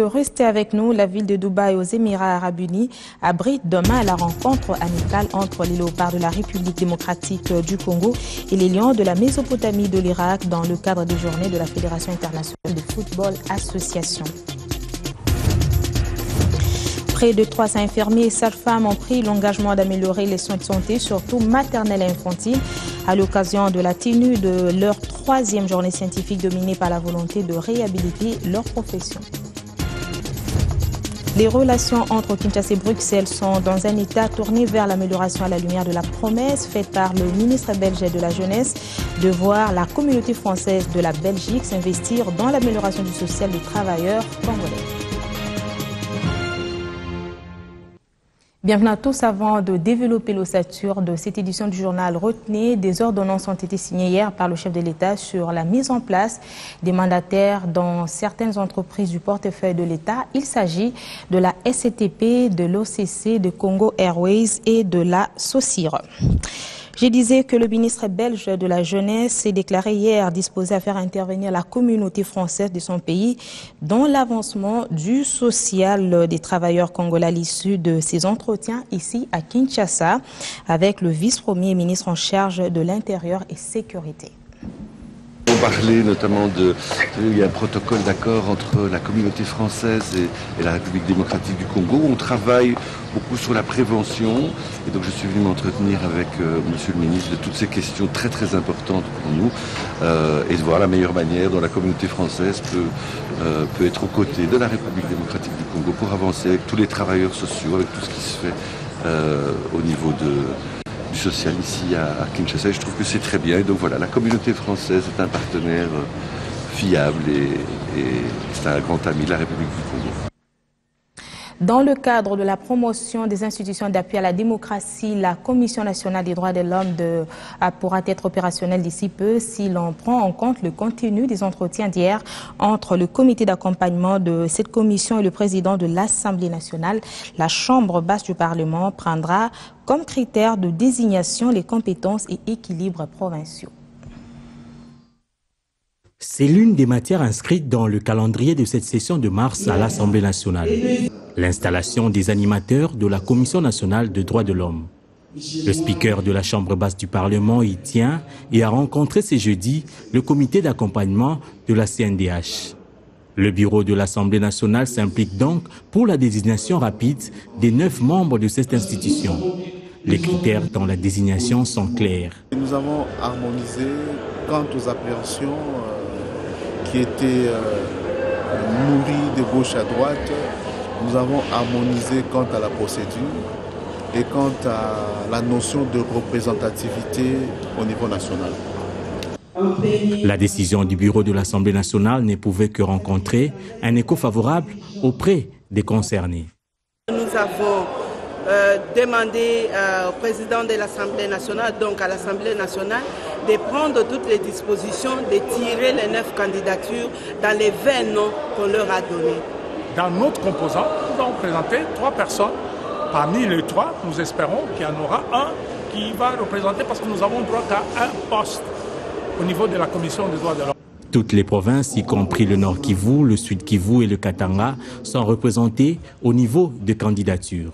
Restez avec nous. La ville de Dubaï aux Émirats Arabes Unis abrite demain la rencontre amicale entre les léopards de la République démocratique du Congo et les lions de la Mésopotamie de l'Irak dans le cadre des journées de la Fédération internationale de football association. Près de 300 infirmiers et sages-femmes ont pris l'engagement d'améliorer les soins de santé, surtout maternelle et infantile, à l'occasion de la tenue de leur 3e journée scientifique dominée par la volonté de réhabiliter leur profession. Les relations entre Kinshasa et Bruxelles sont dans un état tourné vers l'amélioration à la lumière de la promesse faite par le ministre belge de la Jeunesse de voir la communauté française de la Belgique s'investir dans l'amélioration du social des travailleurs congolais. Bienvenue à tous. Avant de développer l'ossature de cette édition du journal, retenez des ordonnances ont été signées hier par le chef de l'État sur la mise en place des mandataires dans certaines entreprises du portefeuille de l'État. Il s'agit de la SCTP, de l'OCC, de Congo Airways et de la SOCIR. Je disais que le ministre belge de la Jeunesse s'est déclaré hier disposé à faire intervenir la communauté française de son pays dans l'avancement du social des travailleurs congolais à l'issue de ses entretiens ici à Kinshasa avec le vice-premier ministre en charge de l'Intérieur et Sécurité. On parlait notamment il y a un protocole d'accord entre la communauté française et la République démocratique du Congo. On travaille beaucoup sur la prévention et donc je suis venu m'entretenir avec monsieur le ministre de toutes ces questions très très importantes pour nous et de voir la meilleure manière dont la communauté française peut être aux côtés de la République démocratique du Congo pour avancer avec tous les travailleurs sociaux, avec tout ce qui se fait au niveau du social ici à Kinshasa. Et je trouve que c'est très bien. Et donc voilà, la communauté française est un partenaire fiable et c'est un grand ami de la République du Congo. Dans le cadre de la promotion des institutions d'appui à la démocratie, la Commission nationale des droits de l'homme pourra être opérationnelle d'ici peu si l'on prend en compte le contenu des entretiens d'hier entre le comité d'accompagnement de cette commission et le président de l'Assemblée nationale. La Chambre basse du Parlement prendra comme critère de désignation les compétences et équilibres provinciaux. C'est l'une des matières inscrites dans le calendrier de cette session de mars à l'Assemblée nationale. L'installation des animateurs de la Commission nationale des droits de l'homme. Le speaker de la Chambre basse du Parlement y tient et a rencontré ce jeudi le comité d'accompagnement de la CNDH. Le bureau de l'Assemblée nationale s'implique donc pour la désignation rapide des 9 membres de cette institution. Les critères dans la désignation sont clairs. Nous avons harmonisé quant aux appréhensions qui étaient nourries de gauche à droite. Nous avons harmonisé quant à la procédure et quant à la notion de représentativité au niveau national. La décision du bureau de l'Assemblée nationale ne pouvait que rencontrer un écho favorable auprès des concernés. Nous avons demandé au président de l'Assemblée nationale, donc à l'Assemblée nationale, de prendre toutes les dispositions, de tirer les 9 candidatures dans les 20 noms qu'on leur a donnés. Dans notre composant, nous allons présenter 3 personnes. Parmi les 3, nous espérons qu'il y en aura un qui va représenter parce que nous avons droit à un poste au niveau de la Commission des droits de l'homme. Toutes les provinces, y compris le Nord Kivu, le Sud Kivu et le Katanga, sont représentées au niveau de candidature.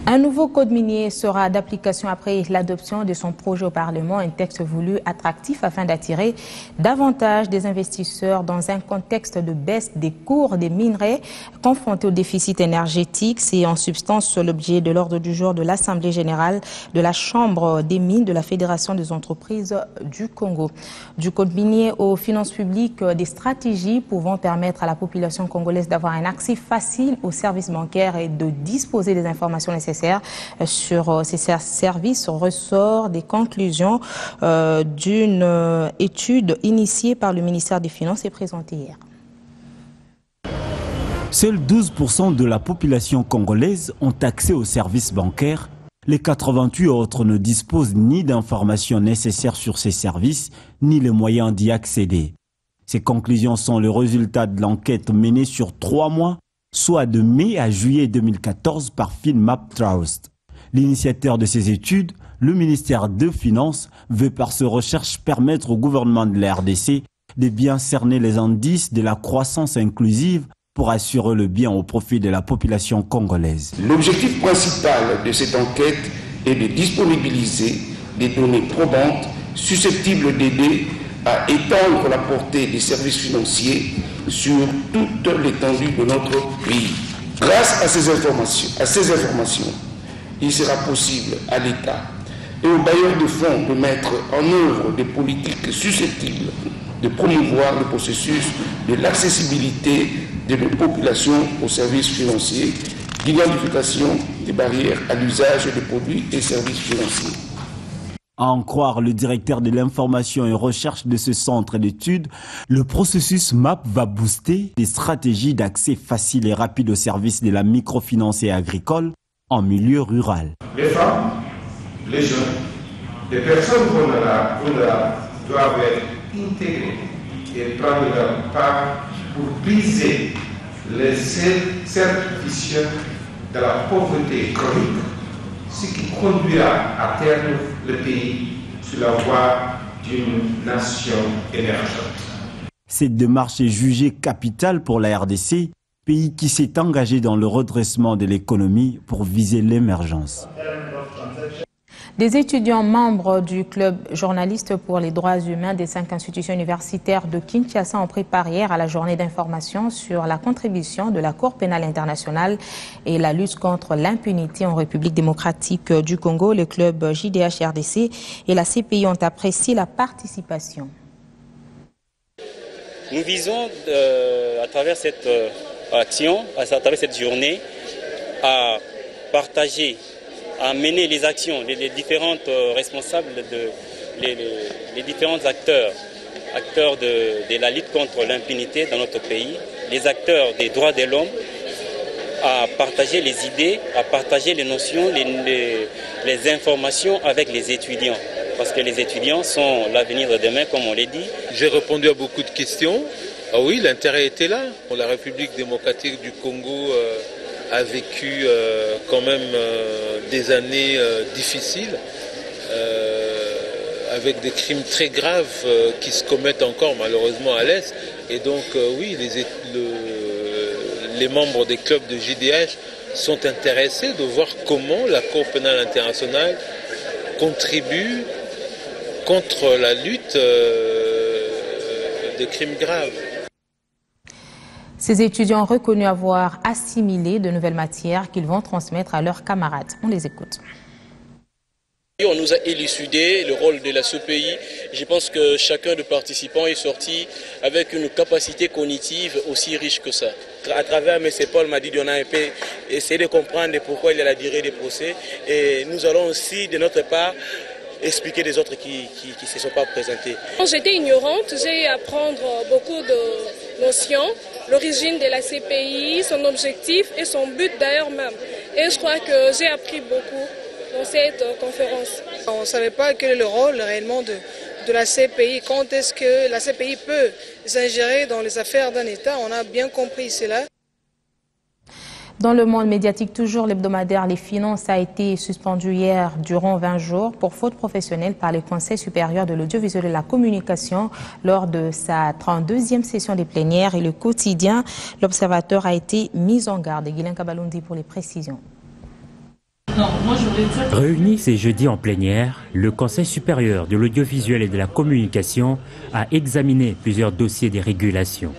Un nouveau code minier sera d'application après l'adoption de son projet au Parlement, un texte voulu attractif afin d'attirer davantage des investisseurs dans un contexte de baisse des cours des minerais confrontés au déficit énergétique. C'est en substance l'objet de l'ordre du jour de l'Assemblée générale de la Chambre des mines de la Fédération des entreprises du Congo. Du code minier aux finances publiques, des stratégies pouvant permettre à la population congolaise d'avoir un accès facile aux services bancaires et de disposer des informations nécessaires sur ces services ressort des conclusions d'une étude initiée par le ministère des Finances et présentée hier. Seuls 12% de la population congolaise ont accès aux services bancaires. Les 88 autres ne disposent ni d'informations nécessaires sur ces services, ni les moyens d'y accéder. Ces conclusions sont le résultat de l'enquête menée sur 3 mois, soit de mai à juillet 2014 par Finmap Trust. L'initiateur de ces études, le ministère des Finances, veut par ces recherches permettre au gouvernement de la RDC de bien cerner les indices de la croissance inclusive pour assurer le bien au profit de la population congolaise. L'objectif principal de cette enquête est de disponibiliser des données probantes susceptibles d'aider à étendre la portée des services financiers sur toute l'étendue de notre pays. Grâce à ces informations, il sera possible à l'État et aux bailleurs de fonds de mettre en œuvre des politiques susceptibles de promouvoir le processus de l'accessibilité de nos populations aux services financiers, d'identification des barrières à l'usage des produits et services financiers. À en croire le directeur de l'information et recherche de ce centre d'études, le processus MAP va booster des stratégies d'accès facile et rapide aux services de la microfinance et agricole en milieu rural. Les femmes, les jeunes, les personnes vulnérables doivent être intégrées et prendre leur part pour briser les certificats de la pauvreté chronique, ce qui conduira à terme le pays sur la voie d'une nation émergente. Cette démarche est jugée capitale pour la RDC, pays qui s'est engagé dans le redressement de l'économie pour viser l'émergence. Des étudiants membres du club journaliste pour les droits humains des 5 institutions universitaires de Kinshasa ont préparé hier à la journée d'information sur la contribution de la Cour pénale internationale et la lutte contre l'impunité en République démocratique du Congo. Le club JDH-RDC et la CPI ont apprécié la participation. Nous visons à travers cette action, à travers cette journée, à partager, à mener les actions, les différentes responsables, les différents acteurs de la lutte contre l'impunité dans notre pays, les acteurs des droits de l'homme, à partager les idées, à partager les notions, les informations avec les étudiants. Parce que les étudiants sont l'avenir de demain, comme on l'a dit. J'ai répondu à beaucoup de questions. Ah oui, l'intérêt était là. La République démocratique du Congo a vécu quand même des années difficiles, avec des crimes très graves qui se commettent encore malheureusement à l'Est. Et donc oui, les membres des clubs de JDH sont intéressés de voir comment la Cour pénale internationale contribue contre la lutte des crimes graves. Ces étudiants ont reconnu avoir assimilé de nouvelles matières qu'ils vont transmettre à leurs camarades. On les écoute. On nous a élucidé le rôle de la CPI. Je pense que chacun des participants est sorti avec une capacité cognitive aussi riche que ça. À travers M. Paul m'a dit qu'on a essayé de comprendre pourquoi il y a la durée des procès. Et nous allons aussi, de notre part, expliquer des autres qui ne se sont pas présentés. J'étais ignorante, j'ai à apprendre beaucoup de notions, l'origine de la CPI, son objectif et son but d'ailleurs même. Et je crois que j'ai appris beaucoup dans cette conférence. On ne savait pas quel est le rôle réellement de la CPI. Quand est-ce que la CPI peut s'ingérer dans les affaires d'un État? On a bien compris cela. Dans le monde médiatique, toujours l'hebdomadaire Les Finances a été suspendu hier durant 20 jours pour faute professionnelle par le Conseil supérieur de l'audiovisuel et de la communication lors de sa 32e session des plénières et le quotidien. L'observateur a été mis en garde. Guilain Kabalundi pour les précisions. Réuni ce jeudi en plénière, le Conseil supérieur de l'audiovisuel et de la communication a examiné plusieurs dossiers de régulation,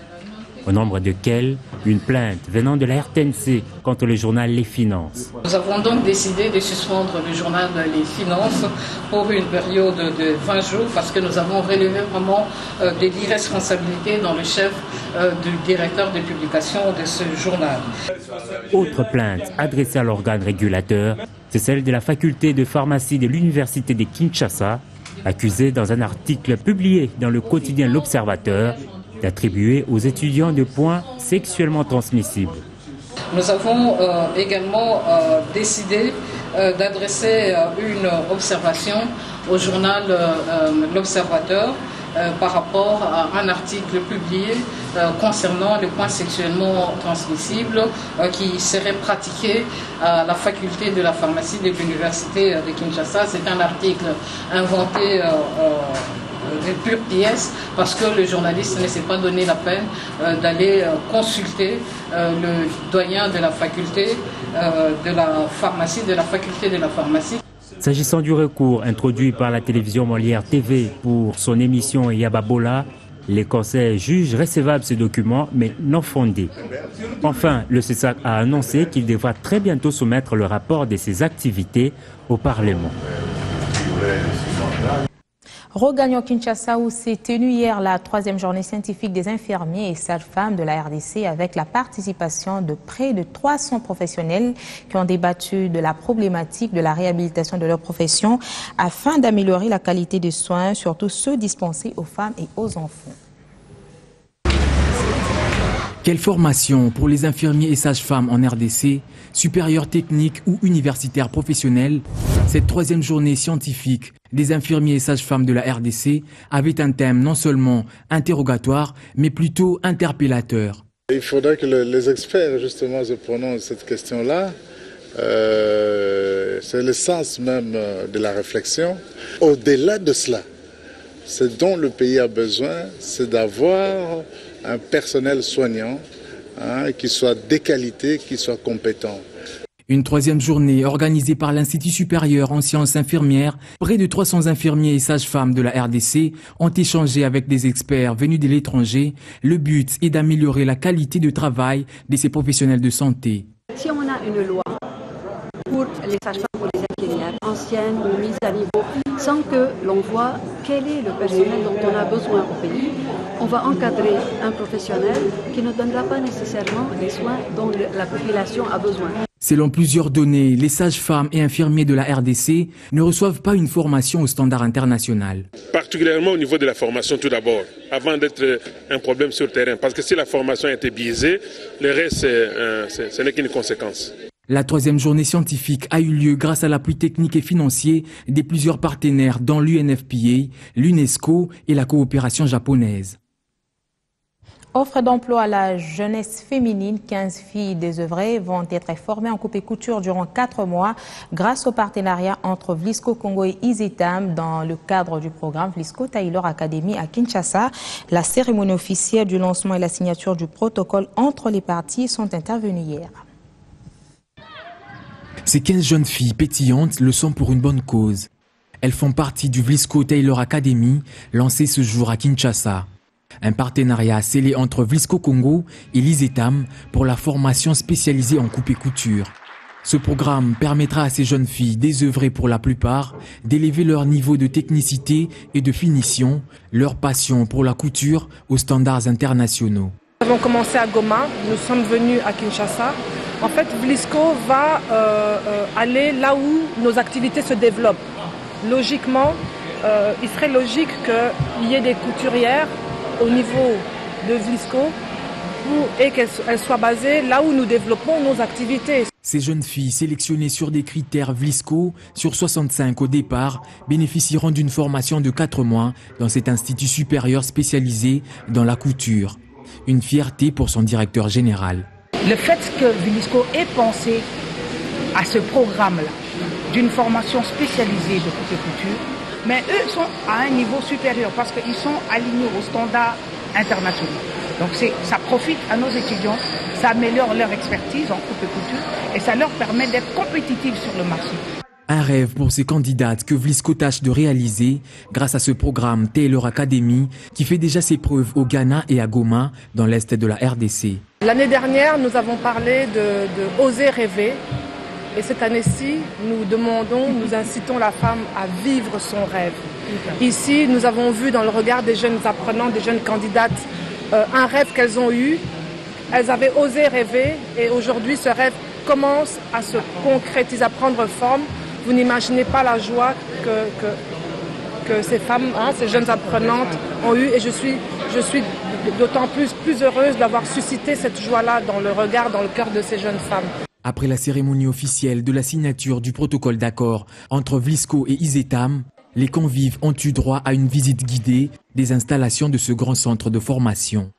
au nombre desquels une plainte venant de la RTNC contre le journal Les Finances. Nous avons donc décidé de suspendre le journal Les Finances pour une période de 20 jours parce que nous avons relevé vraiment de l'irresponsabilité dans le chef du directeur de publication de ce journal. Autre plainte adressée à l'organe régulateur, c'est celle de la faculté de pharmacie de l'université de Kinshasa, accusée dans un article publié dans le quotidien L'Observateur d'attribuer aux étudiants des points sexuellement transmissibles. Nous avons également décidé d'adresser une observation au journal L'Observateur par rapport à un article publié concernant les points sexuellement transmissibles qui seraient pratiqués à la faculté de la pharmacie de l'université de Kinshasa. C'est un article inventé pures pièces, parce que le journaliste ne s'est pas donné la peine d'aller consulter le doyen de la faculté de la pharmacie, de la faculté de la pharmacie. S'agissant du recours introduit par la télévision Molière TV pour son émission Yababola, les conseils jugent recevable ce document, mais non fondé. Enfin, le CESAC a annoncé qu'il devra très bientôt soumettre le rapport de ses activités au Parlement. Regagnons Kinshasa où s'est tenue hier la 3e journée scientifique des infirmiers et sages-femmes de la RDC avec la participation de près de 300 professionnels qui ont débattu de la problématique de la réhabilitation de leur profession afin d'améliorer la qualité des soins, surtout ceux dispensés aux femmes et aux enfants. Quelle formation pour les infirmiers et sages-femmes en RDC, supérieurs techniques ou universitaires professionnels? Cette 3e journée scientifique des infirmiers et sages-femmes de la RDC avait un thème non seulement interrogatoire, mais plutôt interpellateur. Il faudrait que les experts justement se prononcent cette question-là. C'est le sens même de la réflexion. Au-delà de cela, ce dont le pays a besoin, c'est d'avoir un personnel soignant qui soit de qualité, qui soit compétent. Une 3e journée organisée par l'Institut supérieur en sciences infirmières. Près de 300 infirmiers et sages-femmes de la RDC ont échangé avec des experts venus de l'étranger. Le but est d'améliorer la qualité de travail de ces professionnels de santé. Si on a une loi pour les sages-femmes, pour les infirmières anciennes ou mises à niveau, sans que l'on voit quel est le personnel dont on a besoin au pays, on va encadrer un professionnel qui ne donnera pas nécessairement les soins dont la population a besoin. Selon plusieurs données, les sages-femmes et infirmiers de la RDC ne reçoivent pas une formation au standard international. Particulièrement au niveau de la formation tout d'abord, avant d'être un problème sur le terrain. Parce que si la formation a été biaisée, le reste, ce n'est qu'une conséquence. La 3e journée scientifique a eu lieu grâce à l'appui technique et financier de plusieurs partenaires dont l'UNFPA, l'UNESCO et la coopération japonaise. Offre d'emploi à la jeunesse féminine, 15 filles désœuvrées vont être formées en coupe et couture durant 4 mois grâce au partenariat entre Vlisco Congo et Izitam dans le cadre du programme Vlisco Taylor Academy à Kinshasa. La cérémonie officielle du lancement et la signature du protocole entre les parties sont intervenues hier. Ces 15 jeunes filles pétillantes le sont pour une bonne cause. Elles font partie du Vlisco Taylor Academy lancé ce jour à Kinshasa. Un partenariat scellé entre Vlisco Congo et l'Izitam pour la formation spécialisée en coupe et couture. Ce programme permettra à ces jeunes filles désœuvrées pour la plupart d'élever leur niveau de technicité et de finition, leur passion pour la couture aux standards internationaux. Nous avons commencé à Goma, nous sommes venus à Kinshasa. En fait, Vlisco va aller là où nos activités se développent. Logiquement, il serait logique qu'il y ait des couturières au niveau de Vlisco et qu'elles soient basées là où nous développons nos activités. Ces jeunes filles sélectionnées sur des critères Vlisco, sur 65 au départ, bénéficieront d'une formation de 4 mois dans cet institut supérieur spécialisé dans la couture. Une fierté pour son directeur général. Le fait que Vlisco ait pensé à ce programme-là, d'une formation spécialisée de coupe et couture, mais eux sont à un niveau supérieur parce qu'ils sont alignés aux standards internationaux. Donc ça profite à nos étudiants, ça améliore leur expertise en coupe et couture et ça leur permet d'être compétitifs sur le marché. Un rêve pour ces candidates que Vlisco tâche de réaliser grâce à ce programme Taylor Academy qui fait déjà ses preuves au Ghana et à Goma dans l'est de la RDC. L'année dernière, nous avons parlé de oser rêver. Et cette année-ci, nous incitons la femme à vivre son rêve. Ici, nous avons vu dans le regard des jeunes apprenants, des jeunes candidates, un rêve qu'elles ont eu. Elles avaient osé rêver et aujourd'hui, ce rêve commence à se concrétiser, à prendre forme. Vous n'imaginez pas la joie que ces femmes, ces jeunes apprenantes ont eue et je suis d'autant plus heureuse d'avoir suscité cette joie-là dans le regard, dans le cœur de ces jeunes femmes. Après la cérémonie officielle de la signature du protocole d'accord entre Vlisco et Izitam, les convives ont eu droit à une visite guidée des installations de ce grand centre de formation.